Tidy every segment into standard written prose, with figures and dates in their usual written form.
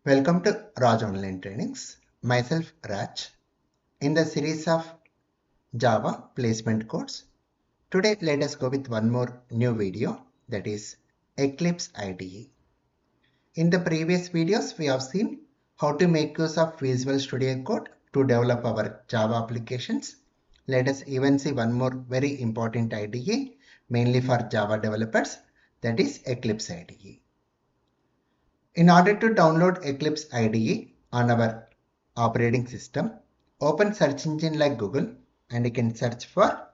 Welcome to Raj Online Trainings. Myself Raj. In the series of Java placement codes, today let us go with one more new video, that is Eclipse IDE. In the previous videos, we have seen how to make use of Visual Studio Code to develop our Java applications. Let us even see one more very important IDE, mainly for Java developers, that is Eclipse IDE. In order to download Eclipse IDE on our operating system, open search engine like Google and you can search for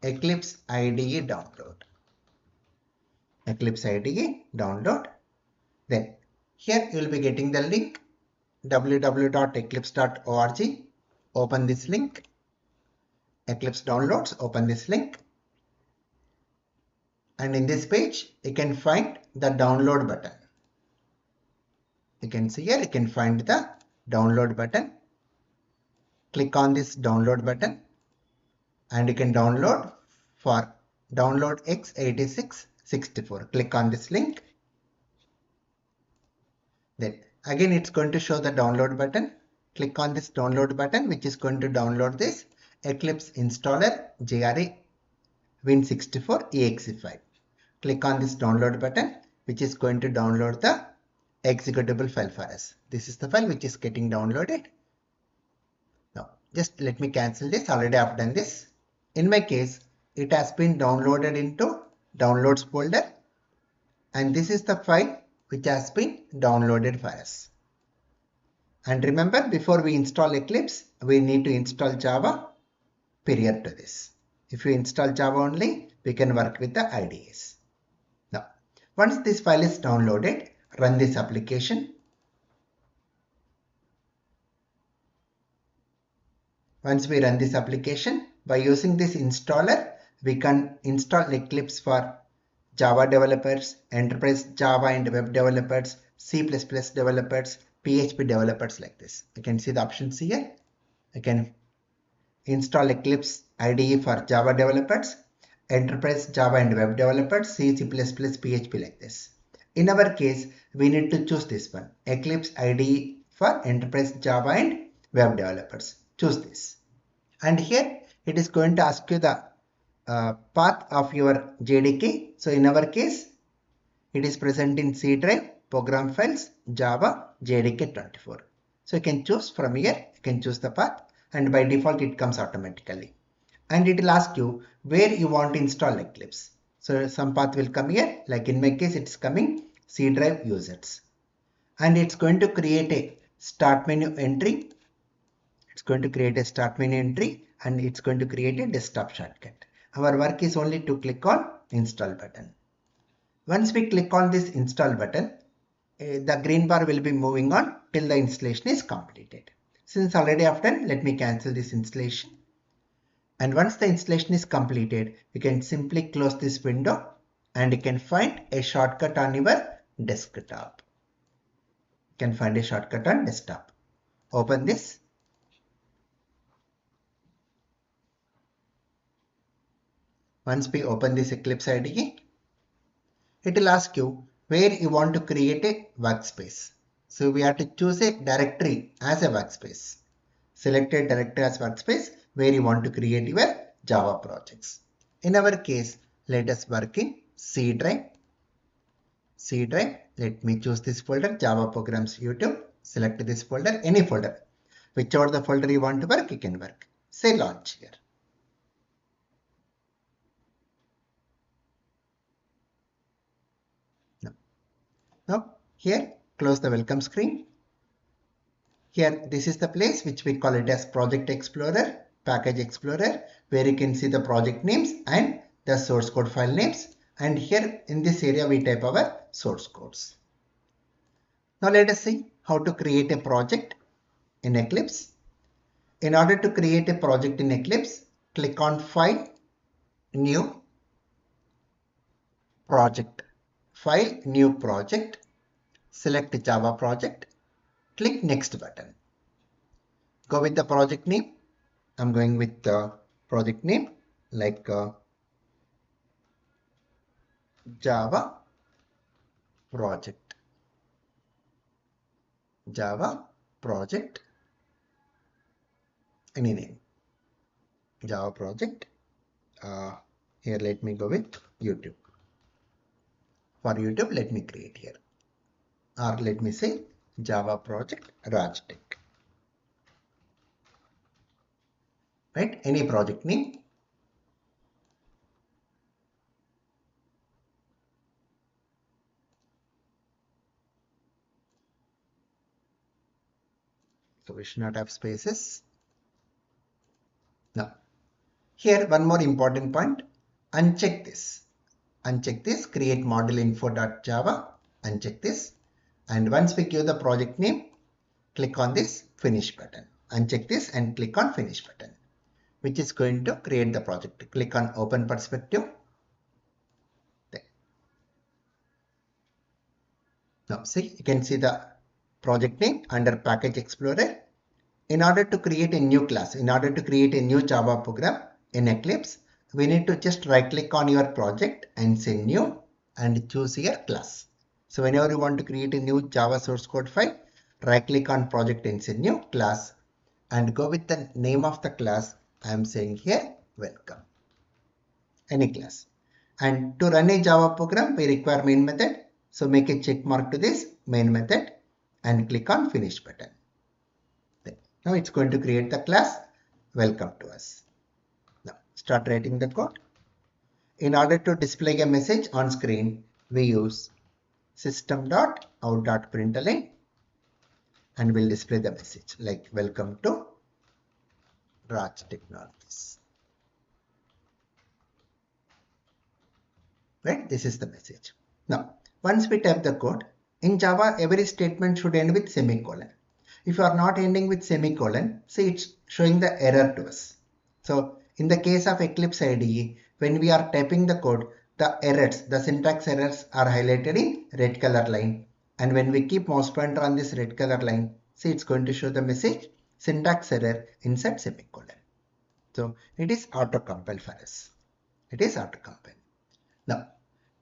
Eclipse IDE download. Eclipse IDE download. Then here you will be getting the link www.eclipse.org. Open this link. Eclipse downloads. Open this link. And in this page, you can find the download button. You can see here, you can find the download button. Click on this download button and you can download for download x86-64. Click on this link. Then again it's going to show the download button. Click on this download button, which is going to download this Eclipse installer JRE Win64 exe file. Click on this download button, which is going to download the executable file for us. This is the file which is getting downloaded. Now just let me cancel this. Already I've done this. In my case, it has been downloaded into downloads folder, and this is the file which has been downloaded for us. And remember, before we install Eclipse, we need to install Java prior to this. If you install Java only, we can work with the IDEs. Now, once this file is downloaded, run this application. Once we run this application, by using this installer, we can install Eclipse for Java developers, enterprise Java and web developers, C++ developers, PHP developers, like this. You can see the options here. You can install Eclipse IDE for Java developers, enterprise Java and web developers, C++, PHP, like this. In our case, we need to choose this one, Eclipse IDE for enterprise Java and web developers. Choose this. And here it is going to ask you the path of your JDK. So in our case, it is present in C drive, program files, Java, JDK24. So you can choose from here, you can choose the path, and by default it comes automatically. And it will ask you where you want to install Eclipse. So some path will come here, like in my case it's coming C drive users. And it's going to create a start menu entry. It's going to create a start menu entry and it's going to create a desktop shortcut. Our work is only to click on install button. Once we click on this install button, the green bar will be moving on till the installation is completed. Since already I've done, let me cancel this installation. And once the installation is completed, you can simply close this window and you can find a shortcut on your desktop. You can find a shortcut on desktop. Open this. Once we open this Eclipse IDE, it will ask you where you want to create a workspace. So we have to choose a directory as a workspace. Select a directory as workspace where you want to create your Java projects. In our case, let us work in C drive. C drive, let me choose this folder, Java Programs YouTube. Select this folder, any folder. Whichever the folder you want to work, you can work. Say launch here. Now here, close the welcome screen. Here, this is the place which we call it as Project Explorer, Package Explorer, where you can see the project names and the source code file names. And here in this area, we type our source codes. Now let us see how to create a project in Eclipse. In order to create a project in Eclipse, click on File, New, Project. File, New Project. Select Java project. Click Next button. Go with the project name. I'm going with the project name like Java project. Java project, any name, Java project. Here let me go with YouTube. For YouTube, let me create here, or let me say Java project Rajtech. Right? Any project name. So we should not have spaces. Now, here one more important point. Uncheck this. Uncheck this. Create model info.java. Uncheck this. And once we give the project name, click on this finish button. Uncheck this and click on finish button, which is going to create the project. Click on open perspective. There. Now see, you can see the project name under package explorer. In order to create a new class, in order to create a new Java program in Eclipse, we need to just right click on your project and say new and choose here class. So whenever you want to create a new Java source code file, right click on project and say new class and go with the name of the class. I am saying here welcome, any class. And to run a Java program, we require main method. So make a check mark to this main method and click on finish button. Now it's going to create the class welcome to us. Now start writing the code. In order to display a message on screen, we use system.out.println and we'll display the message like welcome to Raj Technologies. Right? This is the message. Now, once we type the code, in Java, every statement should end with semicolon. If you are not ending with semicolon, see it's showing the error to us. So in the case of Eclipse IDE, when we are typing the code, the errors, the syntax errors are highlighted in red color line. And when we keep mouse pointer on this red color line, see it's going to show the message syntax error inside semicolon. So it is auto compile for us. It is auto compile. Now,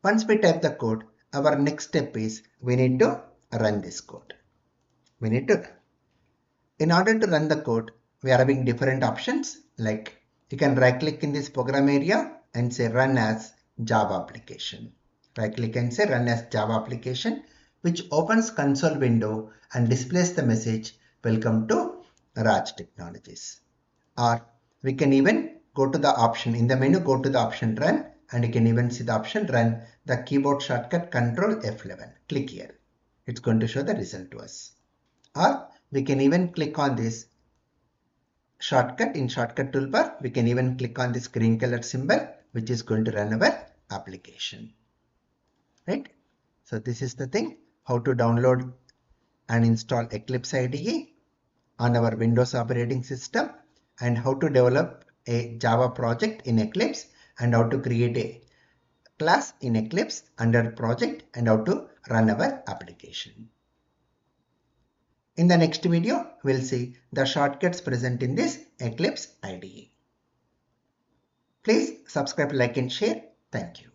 once we type the code, our next step is we need to run this code. We need to run. In order to run the code, we are having different options, like you can right click in this program area and say run as Java application. Right click and say run as Java application, which opens console window and displays the message welcome to Raj Technologies. Or we can even go to the option in the menu, go to the option run, and you can even see the option run, the keyboard shortcut Control F11. Click here. It's going to show the result to us. Or we can even click on this shortcut in shortcut toolbar. We can even click on this green color symbol, which is going to run our application. Right? So this is the thing, how to download and install Eclipse IDE on our Windows operating system, and how to develop a Java project in Eclipse, and how to create a class in Eclipse under project, and how to run our application. In the next video, we'll see the shortcuts present in this Eclipse IDE. Please subscribe, like and share. Thank you.